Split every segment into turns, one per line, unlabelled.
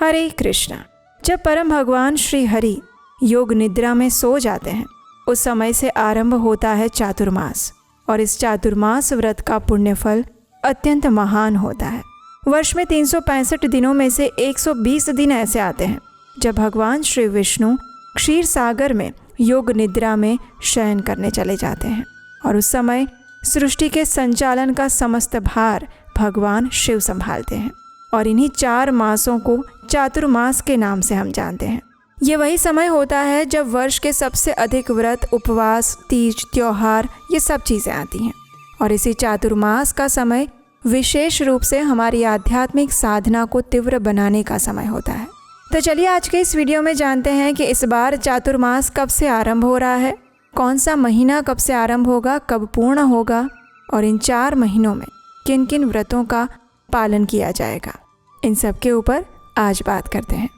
हरे कृष्णा। जब परम भगवान श्री हरि योग निद्रा में सो जाते हैं उस समय से आरंभ होता है चातुर्मास, और इस चातुर्मास व्रत का पुण्यफल अत्यंत महान होता है। वर्ष में 365 दिनों में से 120 दिन ऐसे आते हैं जब भगवान श्री विष्णु क्षीर सागर में योग निद्रा में शयन करने चले जाते हैं, और उस समय सृष्टि के संचालन का समस्त भार भगवान शिव संभालते हैं। और इन्हीं 4 मासों को चातुर्मास के नाम से हम जानते हैं। ये वही समय होता है जब वर्ष के सबसे अधिक व्रत, उपवास, तीज, त्योहार ये सब चीज़ें आती हैं। और इसी चातुर्मास का समय विशेष रूप से हमारी आध्यात्मिक साधना को तीव्र बनाने का समय होता है। तो चलिए आज के इस वीडियो में जानते हैं कि इस बार चातुर्मास कब से आरंभ हो रहा है, कौन सा महीना कब से आरंभ होगा, कब पूर्ण होगा, और इन 4 महीनों में किन किन व्रतों का पालन किया जाएगा। इन सब के ऊपर आज बात करते हैं।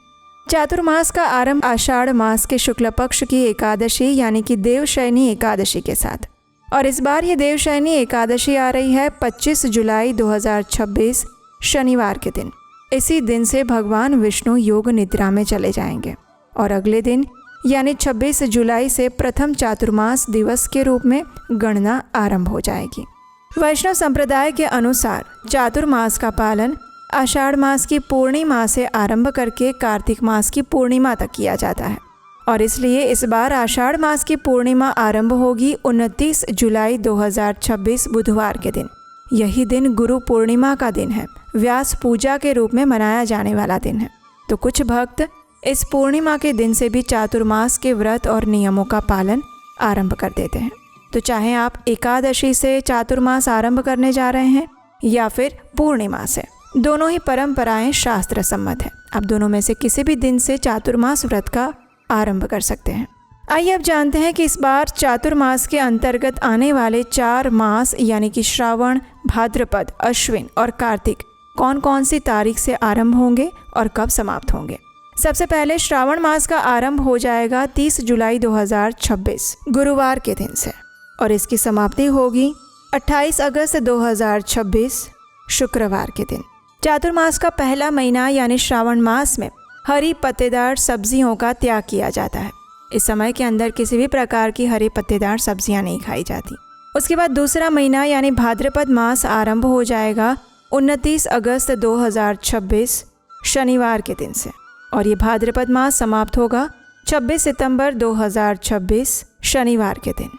चातुर्मास का आरंभ आषाढ़ मास के शुक्ल पक्ष की एकादशी यानी कि देवशयनी एकादशी के साथ, और इस बार ये देवशयनी एकादशी आ रही है 25 जुलाई 2026 शनिवार के दिन। इसी दिन से भगवान विष्णु योग निद्रा में चले जाएंगे, और अगले दिन यानी 26 जुलाई से प्रथम चातुर्मास दिवस के रूप में गणना आरंभ हो जाएगी। वैष्णव संप्रदाय के अनुसार चातुर्मास का पालन आषाढ़ मास की पूर्णिमा से आरंभ करके कार्तिक मास की पूर्णिमा तक किया जाता है, और इसलिए इस बार आषाढ़ मास की पूर्णिमा आरंभ होगी 29 जुलाई 2026 बुधवार के दिन। यही दिन गुरु पूर्णिमा का दिन है, व्यास पूजा के रूप में मनाया जाने वाला दिन है। तो कुछ भक्त इस पूर्णिमा के दिन से भी चातुर्मास के व्रत और नियमों का पालन आरंभ कर देते हैं। तो चाहे आप एकादशी से चातुर्मास आरंभ करने जा रहे हैं या फिर पूर्णिमा से, दोनों ही परंपराएं शास्त्र सम्मत है। आप दोनों में से किसी भी दिन से चातुर्मास व्रत का आरंभ कर सकते हैं। आइए अब जानते हैं कि इस बार चातुर्मास के अंतर्गत आने वाले 4 मास यानी कि श्रावण, भाद्रपद, अश्विन और कार्तिक कौन कौन सी तारीख से आरंभ होंगे और कब समाप्त होंगे। सबसे पहले श्रावण मास का आरंभ हो जाएगा 30 जुलाई 2026 गुरुवार के दिन से, और इसकी समाप्ति होगी 28 अगस्त 2026 शुक्रवार के दिन। चातुर्मास का पहला महीना यानी श्रावण मास में हरी पत्तेदार सब्जियों का त्याग किया जाता है। इस समय के अंदर किसी भी प्रकार की हरी पत्तेदार सब्जियां नहीं खाई जाती। उसके बाद दूसरा महीना यानी भाद्रपद मास आरंभ हो जाएगा 29 अगस्त 2026 शनिवार के दिन से, और ये भाद्रपद मास समाप्त होगा 26 सितंबर 2026 शनिवार के दिन।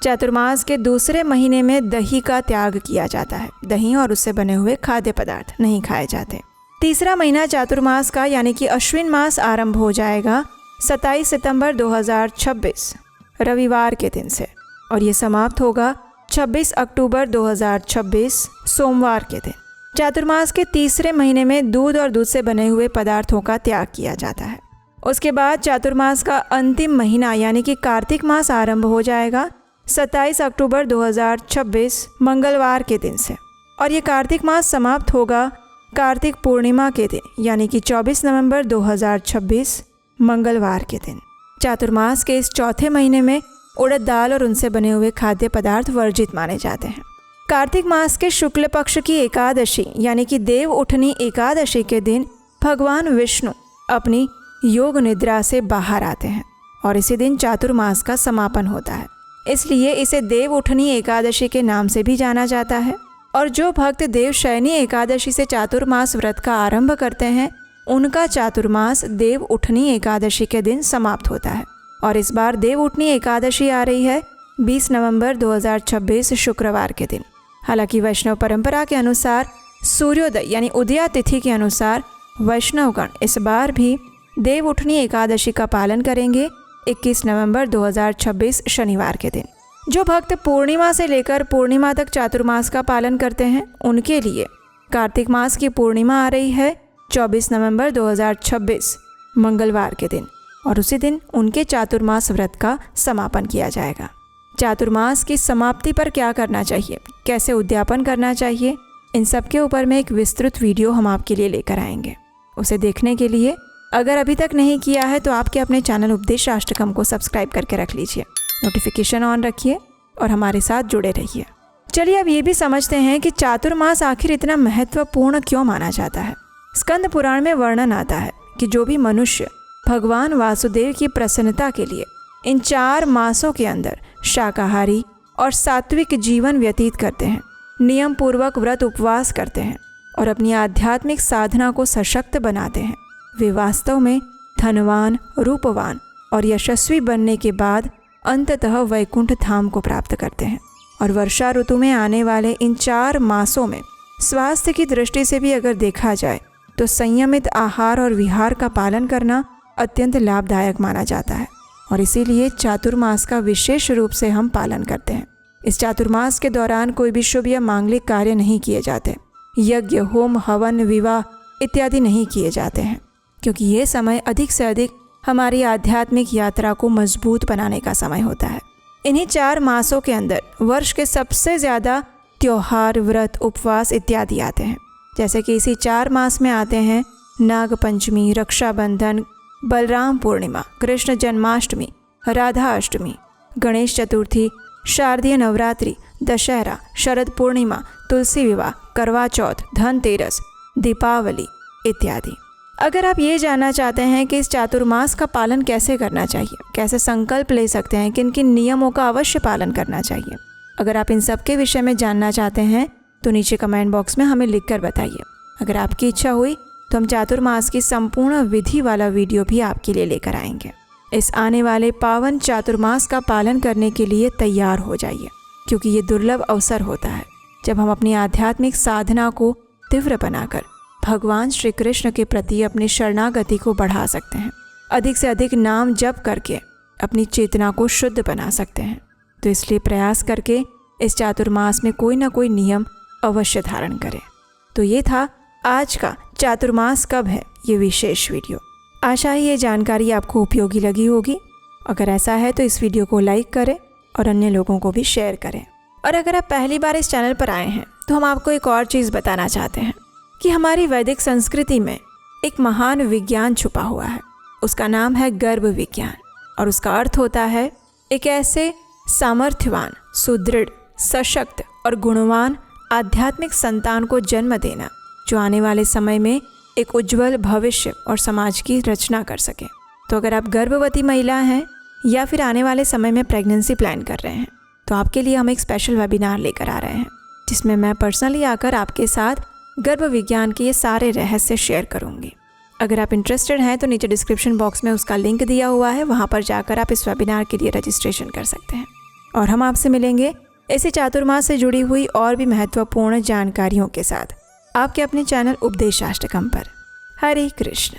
चातुर्मास के दूसरे महीने में दही का त्याग किया जाता है। दही और उससे बने हुए खाद्य पदार्थ नहीं खाए जाते। तीसरा महीना चातुर्मास का यानी कि अश्विन मास आरंभ हो जाएगा 27 सितंबर 2026 रविवार के दिन से, और ये समाप्त होगा 26 अक्टूबर 2026 सोमवार के दिन। चातुर्मास के तीसरे महीने में दूध और दूध से बने हुए पदार्थों का त्याग किया जाता है। उसके बाद चातुर्मास का अंतिम महीना यानी कि कार्तिक मास आरंभ हो जाएगा 27 अक्टूबर 2026 मंगलवार के दिन से, और ये कार्तिक मास समाप्त होगा कार्तिक पूर्णिमा के दिन यानी कि 24 नवंबर 2026 मंगलवार के दिन। चातुर्मास के इस चौथे महीने में उड़द दाल और उनसे बने हुए खाद्य पदार्थ वर्जित माने जाते हैं। कार्तिक मास के शुक्ल पक्ष की एकादशी यानी कि देव उठनी एकादशी के दिन भगवान विष्णु अपनी योग निद्रा से बाहर आते हैं, और इसी दिन चातुर्मास का समापन होता है। इसलिए इसे देव उठनी एकादशी के नाम से भी जाना जाता है। और जो भक्त देवशयनी एकादशी से चातुर्मास व्रत का आरंभ करते हैं उनका चातुर्मास देव उठनी एकादशी के दिन समाप्त होता है। और इस बार देव उठनी एकादशी आ रही है 20 नवंबर 2026 शुक्रवार के दिन। हालांकि वैष्णव परंपरा के अनुसार सूर्योदय यानी उदया तिथि के अनुसार वैष्णवगण इस बार भी देव उठनी एकादशी का पालन करेंगे 21 नवंबर 2026 शनिवार के दिन। जो भक्त पूर्णिमा से लेकर पूर्णिमा तक चातुर्मास का पालन करते हैं उनके लिए कार्तिक मास की पूर्णिमा आ रही है 24 नवंबर 2026 मंगलवार के दिन, और उसी दिन उनके चातुर्मास व्रत का समापन किया जाएगा। चातुर्मास की समाप्ति पर क्या करना चाहिए, कैसे उद्यापन करना चाहिए, इन सब के ऊपर में एक विस्तृत वीडियो हम आपके लिए लेकर आएंगे। उसे देखने के लिए अगर अभी तक नहीं किया है तो आपके अपने चैनल उपदेश अष्टकम को सब्सक्राइब करके रख लीजिए, नोटिफिकेशन ऑन रखिए और हमारे साथ जुड़े रहिए। चलिए अब ये भी समझते हैं कि चातुर्मास आखिर इतना महत्वपूर्ण क्यों माना जाता है। स्कंद पुराण में वर्णन आता है कि जो भी मनुष्य भगवान वासुदेव की प्रसन्नता के लिए इन 4 मासों के अंदर शाकाहारी और सात्विक जीवन व्यतीत करते हैं, नियम पूर्वक व्रत उपवास करते हैं और अपनी आध्यात्मिक साधना को सशक्त बनाते हैं, वे वास्तव में धनवान, रूपवान और यशस्वी बनने के बाद अंततः वैकुंठ धाम को प्राप्त करते हैं। और वर्षा ऋतु में आने वाले इन 4 मासों में स्वास्थ्य की दृष्टि से भी अगर देखा जाए तो संयमित आहार और विहार का पालन करना अत्यंत लाभदायक माना जाता है और इसीलिए चातुर्मास का विशेष रूप से हम पालन करते हैं। इस चातुर्मास के दौरान कोई भी शुभ या मांगलिक कार्य नहीं किए जाते, यज्ञ, होम, हवन, विवाह इत्यादि नहीं किए जाते हैं, क्योंकि ये समय अधिक से अधिक हमारी आध्यात्मिक यात्रा को मजबूत बनाने का समय होता है। इन्हीं 4 मासों के अंदर वर्ष के सबसे ज़्यादा त्योहार, व्रत, उपवास इत्यादि आते हैं। जैसे कि इसी 4 मास में आते हैं नाग पंचमी, रक्षाबंधन, बलराम पूर्णिमा, कृष्ण जन्माष्टमी, राधा अष्टमी, गणेश चतुर्थी, शारदीय नवरात्रि, दशहरा, शरद पूर्णिमा, तुलसी विवाह, करवा चौथ, धनतेरस, दीपावली इत्यादि। अगर आप ये जानना चाहते हैं कि इस चातुर्मास का पालन कैसे करना चाहिए, कैसे संकल्प ले सकते हैं, किन किन नियमों का अवश्य पालन करना चाहिए, अगर आप इन सब के विषय में जानना चाहते हैं तो नीचे कमेंट बॉक्स में हमें लिखकर बताइए। अगर आपकी इच्छा हुई तो हम चातुर्मास की संपूर्ण विधि वाला वीडियो भी आपके लिए लेकर आएंगे। इस आने वाले पावन चातुर्मास का पालन करने के लिए तैयार हो जाइए, क्योंकि ये दुर्लभ अवसर होता है जब हम अपनी आध्यात्मिक साधना को तीव्र बनाकर भगवान श्री कृष्ण के प्रति अपनी शरणागति को बढ़ा सकते हैं, अधिक से अधिक नाम जप करके अपनी चेतना को शुद्ध बना सकते हैं। तो इसलिए प्रयास करके इस चातुर्मास में कोई ना कोई नियम अवश्य धारण करें। तो ये था आज का चातुर्मास कब है ये विशेष वीडियो। आशा है ये जानकारी आपको उपयोगी लगी होगी। अगर ऐसा है तो इस वीडियो को लाइक करें और अन्य लोगों को भी शेयर करें। और अगर आप पहली बार इस चैनल पर आए हैं तो हम आपको एक और चीज़ बताना चाहते हैं कि हमारी वैदिक संस्कृति में एक महान विज्ञान छुपा हुआ है। उसका नाम है गर्भ विज्ञान और उसका अर्थ होता है एक ऐसे सामर्थ्यवान, सुदृढ़, सशक्त और गुणवान आध्यात्मिक संतान को जन्म देना जो आने वाले समय में एक उज्जवल भविष्य और समाज की रचना कर सके। तो अगर आप गर्भवती महिला हैं या फिर आने वाले समय में प्रेगनेंसी प्लान कर रहे हैं तो आपके लिए हम एक स्पेशल वेबिनार लेकर आ रहे हैं, जिसमें मैं पर्सनली आकर आपके साथ गर्भ विज्ञान के ये सारे रहस्य शेयर करूंगी। अगर आप इंटरेस्टेड हैं तो नीचे डिस्क्रिप्शन बॉक्स में उसका लिंक दिया हुआ है, वहां पर जाकर आप इस वेबिनार के लिए रजिस्ट्रेशन कर सकते हैं। और हम आपसे मिलेंगे ऐसे चातुर्मास से जुड़ी हुई और भी महत्वपूर्ण जानकारियों के साथ आपके अपने चैनल उपदेशाष्टकम पर। हरे कृष्ण।